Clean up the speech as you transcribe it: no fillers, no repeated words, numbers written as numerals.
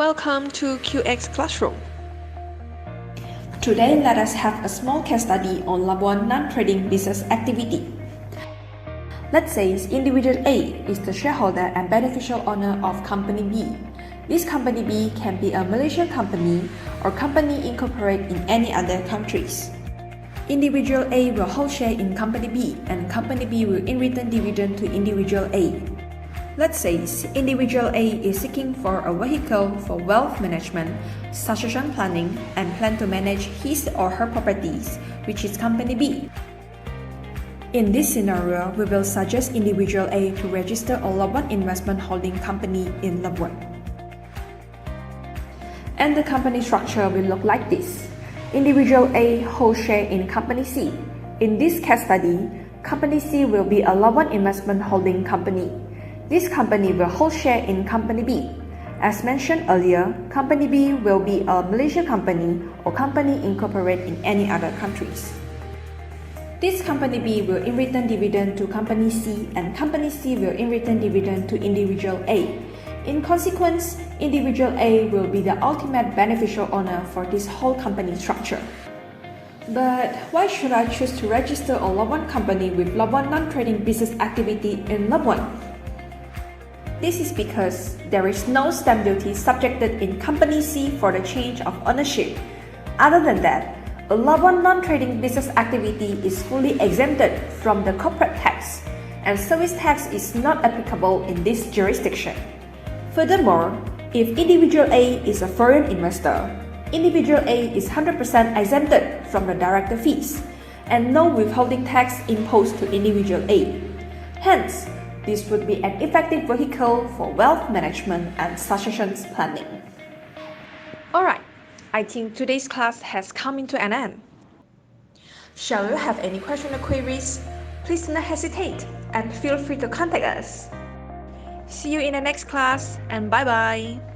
Welcome to QX Classroom. Today, let us have a small case study on Labuan non-trading business activity. Let's say individual A is the shareholder and beneficial owner of company B. This company B can be a Malaysian company or company incorporated in any other countries. Individual A will hold share in company B and company B will in return dividend to individual A. Let's say individual A is seeking for a vehicle for wealth management, succession planning, and plan to manage his or her properties, which is company B. In this scenario, we will suggest individual A to register a Labuan investment holding company in Labuan. And the company structure will look like this. Individual A holds share in company C. In this case study, company C will be a Labuan investment holding company. This company will hold share in company B. As mentioned earlier, company B will be a Malaysian company or company incorporated in any other countries. This company B will in return dividend to company C and company C will in return dividend to individual A. In consequence, individual A will be the ultimate beneficial owner for this whole company structure. But why should I choose to register a Labuan company with Labuan non-trading business activity in Labuan? This is because there is no stamp duty subjected in company C for the change of ownership. Other than that, a Labuan non-trading business activity is fully exempted from the corporate tax, and service tax is not applicable in this jurisdiction. Furthermore, if individual A is a foreign investor, individual A is 100% exempted from the director fees, and no withholding tax imposed to individual A. Hence, this would be an effective vehicle for wealth management and succession planning. Alright, I think today's class has come into an end. Shall you have any questions or queries? Please do not hesitate and feel free to contact us. See you in the next class and bye-bye.